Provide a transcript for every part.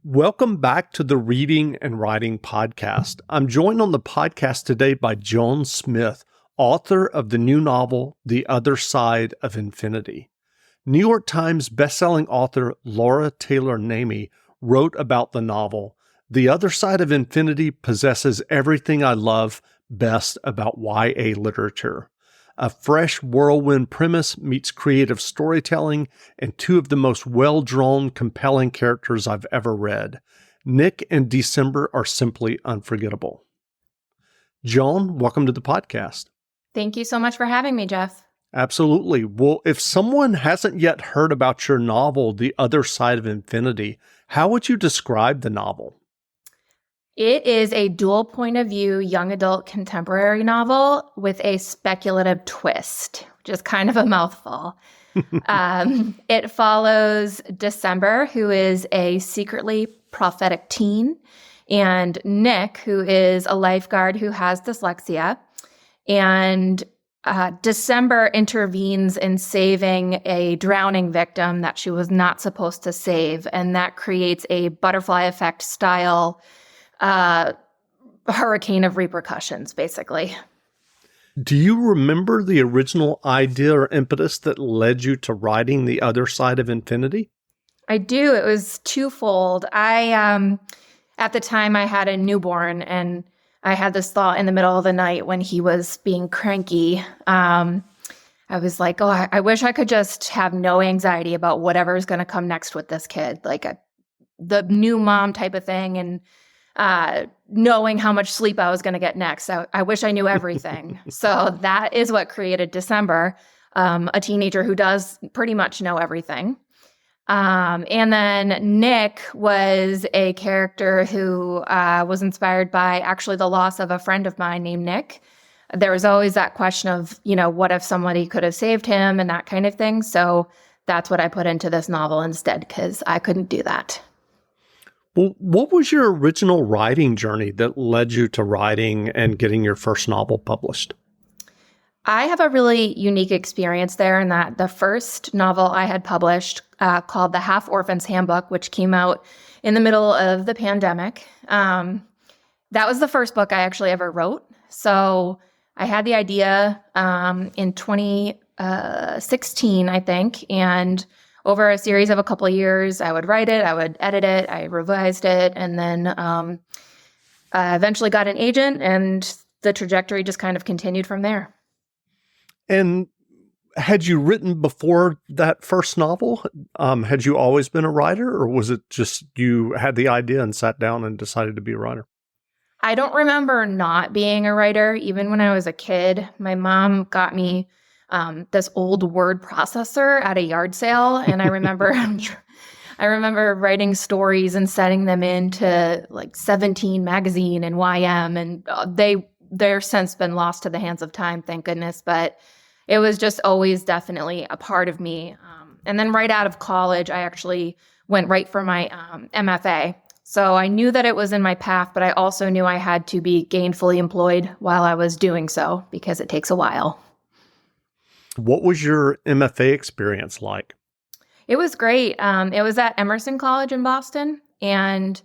Welcome back to the Reading and Writing Podcast. I'm joined on the podcast today by Joan Smith, author of the new novel, The Other Side of Infinity. New York Times bestselling author Laura Taylor Namey wrote about the novel. The Other Side of Infinity possesses everything I love best about YA literature. A fresh whirlwind premise meets creative storytelling and two of the most well-drawn, compelling characters I've ever read. Nick and December are simply unforgettable. Joan, welcome to the podcast. Thank you so much for having me, Jeff. Absolutely. Well, if someone hasn't yet heard about your novel, The Other Side of Infinity, how would you describe the novel? It is a dual point of view young adult contemporary novel with a speculative twist, which is kind of a mouthful. It follows December, who is a secretly prophetic teen, and Nick, who is a lifeguard who has dyslexia. And December intervenes in saving a drowning victim that she was not supposed to save, and that creates a butterfly effect style hurricane of repercussions, basically. Do you remember the original idea or impetus that led you to writing The Other Side of Infinity? I do. It was twofold. At the time, I had a newborn, and I had this thought in the middle of the night when he was being cranky. I was like, I wish I could just have no anxiety about whatever's going to come next with this kid, like the new mom type of thing. And knowing how much sleep I was going to get next. I wish I knew everything. So that is what created December, a teenager who does pretty much know everything. And then Nick was a character who was inspired by actually the loss of a friend of mine named Nick. There was always that question of, what if somebody could have saved him and that kind of thing. So that's what I put into this novel instead, because I couldn't do that. Well, what was your original writing journey that led you to writing and getting your first novel published? I have a really unique experience there in that the first novel I had published called The Half Orphan's Handbook, which came out in the middle of the pandemic. That was the first book I actually ever wrote. So I had the idea in 2016, I think, and over a series of a couple of years, I would write it, I would edit it, I revised it, and then I eventually got an agent, and the trajectory just kind of continued from there. And had you written before that first novel? Had you always been a writer, or was it just you had the idea and sat down and decided to be a writer? I don't remember not being a writer. Even when I was a kid, my mom got me this old word processor at a yard sale. And I remember writing stories and setting them into like 17 magazine and YM, and they're since been lost to the hands of time, thank goodness. But it was just always definitely a part of me. And then right out of college, I actually went right for my MFA. So I knew that it was in my path, but I also knew I had to be gainfully employed while I was doing so, because it takes a while. What was your MFA experience like? It was great. It was at Emerson College in Boston, and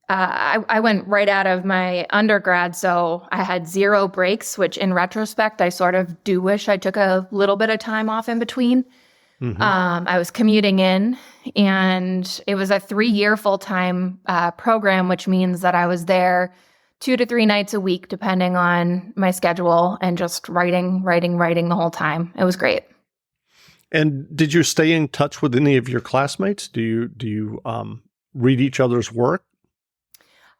I went right out of my undergrad, so I had zero breaks, which in retrospect, I sort of do wish I took a little bit of time off in between. Mm-hmm. I was commuting in, and it was a 3-year full-time program, which means that I was there 2 to 3 nights a week, depending on my schedule, and just writing the whole time. It was great. And did you stay in touch with any of your classmates? Do you read each other's work?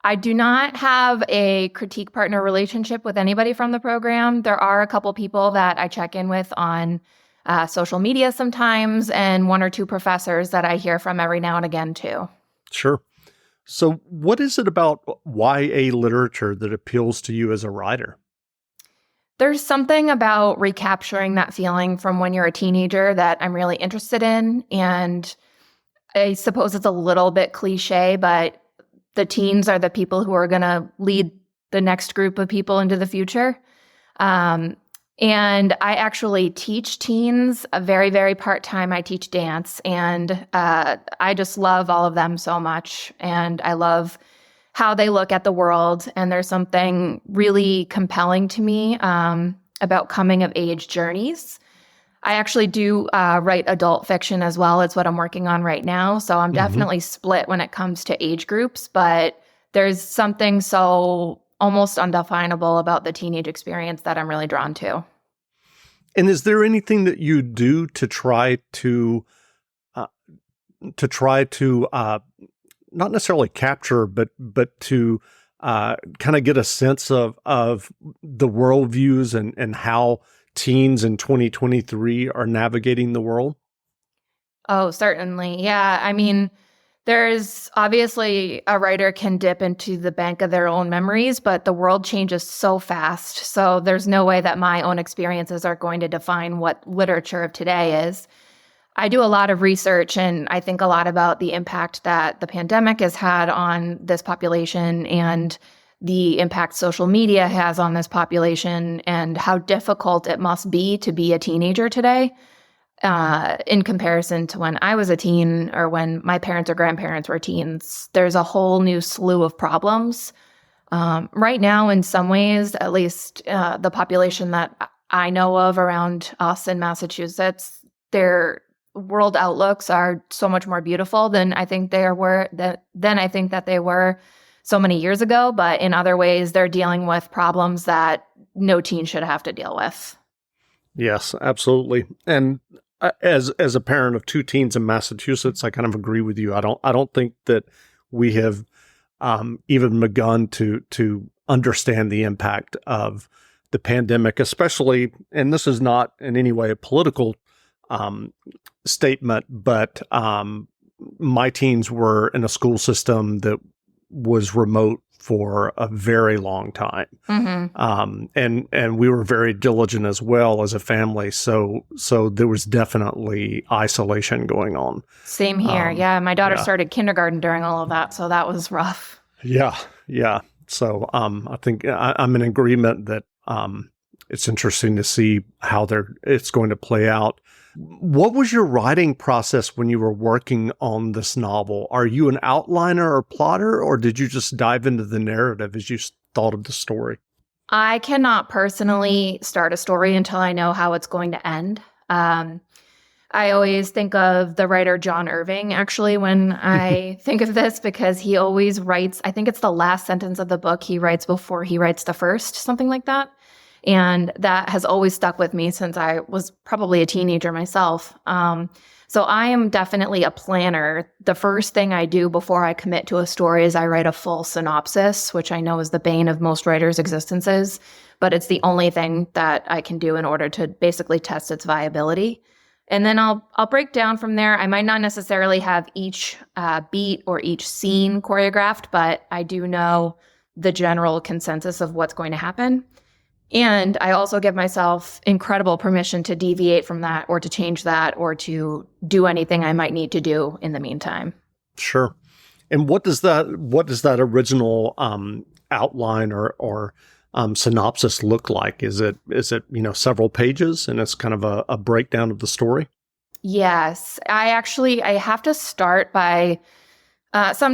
I do not have a critique partner relationship with anybody from the program. There are a couple people that I check in with on social media sometimes, and 1 or 2 professors that I hear from every now and again too. Sure. So what is it about YA literature that appeals to you as a writer? There's something about recapturing that feeling from when you're a teenager that I'm really interested in. And I suppose it's a little bit cliche, but the teens are the people who are going to lead the next group of people into the future. And I actually teach teens a very, very part-time. I teach dance, and I just love all of them so much. And I love how they look at the world. And there's something really compelling to me about coming of age journeys. I actually do write adult fiction as well. It's what I'm working on right now. So I'm definitely split when it comes to age groups, but there's something so almost undefinable about the teenage experience that I'm really drawn to. And is there anything that you do to try to uh, not necessarily capture, but to kind of get a sense of the worldviews and how teens in 2023 are navigating the world? Oh, certainly. Yeah. I mean, there's obviously a writer can dip into the bank of their own memories, but the world changes so fast. So there's no way that my own experiences are going to define what literature of today is. I do a lot of research and I think a lot about the impact that the pandemic has had on this population and the impact social media has on this population and how difficult it must be to be a teenager today. In comparison to when I was a teen or when my parents or grandparents were teens, there's a whole new slew of problems. Right now, in some ways, at least the population that I know of around us in Massachusetts, their world outlooks are so much more beautiful than I think that they were so many years ago. But in other ways, they're dealing with problems that no teen should have to deal with. Yes, absolutely. And as a parent of two teens in Massachusetts, I kind of agree with you. I don't think that we have even begun to understand the impact of the pandemic, especially. And this is not in any way a political statement, but my teens were in a school system that was remote for a very long time. And we were very diligent as well as a family. So there was definitely isolation going on. Same here. Yeah. My daughter started kindergarten during all of that. So that was rough. Yeah. Yeah. So I think I'm in agreement that it's interesting to see how it's going to play out. What was your writing process when you were working on this novel? Are you an outliner or plotter, or did you just dive into the narrative as you thought of the story? I cannot personally start a story until I know how it's going to end. I always think of the writer John Irving, actually, when I think of this, because he always writes, I think it's the last sentence of the book he writes before he writes the first, something like that. And that has always stuck with me since I was probably a teenager myself. So I am definitely a planner. The first thing I do before I commit to a story is I write a full synopsis, which I know is the bane of most writers' existences, but it's the only thing that I can do in order to basically test its viability. And then I'll break down from there. I might not necessarily have each beat or each scene choreographed, but I do know the general consensus of what's going to happen. And I also give myself incredible permission to deviate from that or to change that or to do anything I might need to do in the meantime. Sure. And what does that original outline or synopsis look like? Is it several pages and it's kind of a breakdown of the story? Yes, I have to start by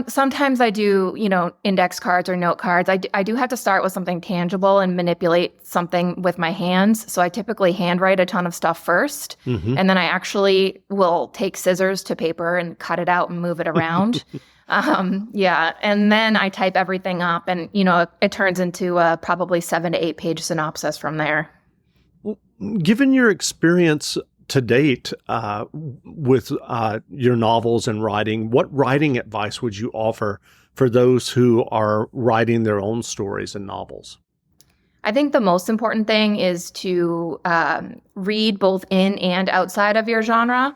sometimes I do, index cards or note cards. I do have to start with something tangible and manipulate something with my hands. So I typically handwrite a ton of stuff first. And then I actually will take scissors to paper and cut it out and move it around. And then I type everything up and, it turns into a probably 7 to 8 page synopsis from there. Well, given your experience to date with your novels and writing, what writing advice would you offer for those who are writing their own stories and novels? I think the most important thing is to read both in and outside of your genre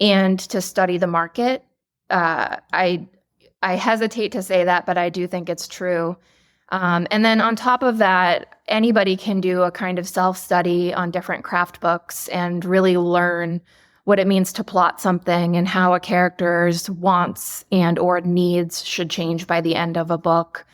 and to study the market. I hesitate to say that, but I do think it's true. And then on top of that, anybody can do a kind of self-study on different craft books and really learn what it means to plot something and how a character's wants and or needs should change by the end of a book.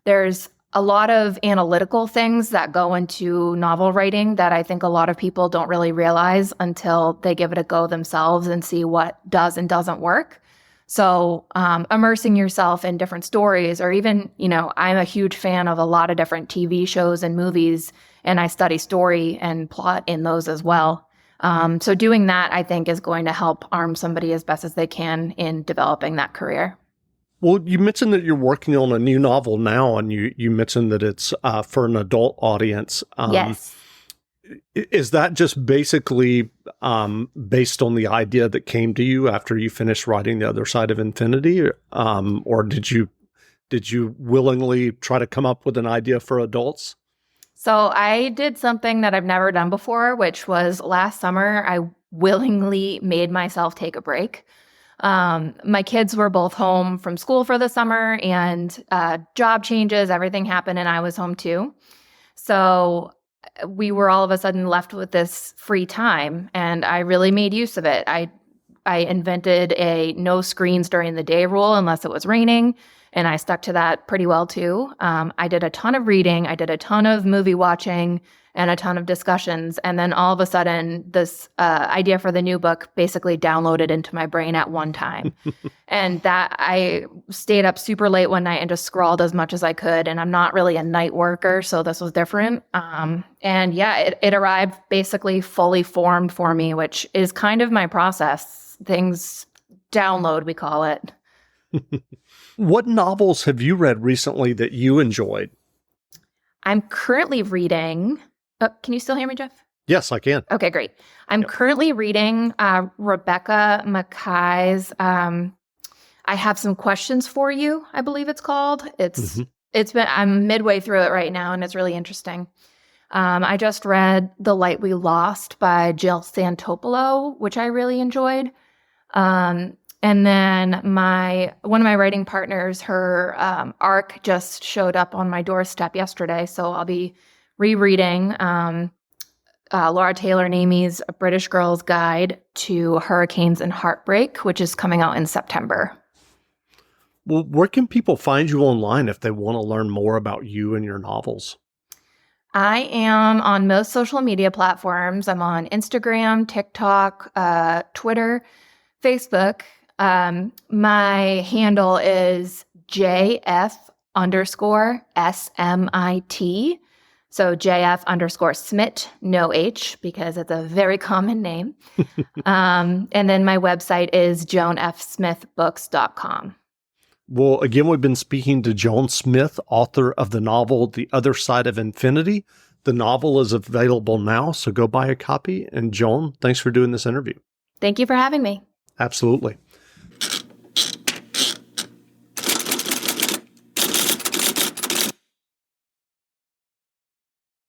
There's a lot of analytical things that go into novel writing that I think a lot of people don't really realize until they give it a go themselves and see what does and doesn't work. So immersing yourself in different stories, or even, I'm a huge fan of a lot of different TV shows and movies, and I study story and plot in those as well. So doing that, I think, is going to help arm somebody as best as they can in developing that career. Well, you mentioned that you're working on a new novel now, and you mentioned that it's for an adult audience. Yes. Is that just basically based on the idea that came to you after you finished writing The Other Side of Infinity, or did you willingly try to come up with an idea for adults? So I did something that I've never done before, which was last summer, I willingly made myself take a break. My kids were both home from school for the summer, and job changes, everything happened, and I was home too. So we were all of a sudden left with this free time, and I really made use of it. I invented a no screens during the day rule unless it was raining, and I stuck to that pretty well too. I did a ton of reading, I did a ton of movie watching, and a ton of discussions. And then all of a sudden, this idea for the new book basically downloaded into my brain at one time. And that I stayed up super late one night and just scrawled as much as I could. And I'm not really a night worker, so this was different. And yeah, it arrived basically fully formed for me, which is kind of my process. Things download, we call it. What novels have you read recently that you enjoyed? I'm currently reading... can you still hear me, Jeff? Yes, I can. Okay, great. I'm currently reading Rebecca Mackay's I Have Some Questions for You, I believe it's called. I'm midway through it right now, and it's really interesting. I just read The Light We Lost by Jill Santopolo, which I really enjoyed. And then one of my writing partners, her ARC just showed up on my doorstep yesterday, so I'll be rereading Laura Taylor Namie's A British Girl's Guide to Hurricanes and Heartbreak, which is coming out in September. Well, where can people find you online if they want to learn more about you and your novels? I am on most social media platforms. I'm on Instagram, TikTok, Twitter, Facebook. My handle is JF_SMIT. So JF_Smit, no H, because it's a very common name. And then my website is joanfsmithbooks.com. Well, again, we've been speaking to Joan Smith, author of the novel The Other Side of Infinity. The novel is available now, so go buy a copy. And Joan, thanks for doing this interview. Thank you for having me. Absolutely.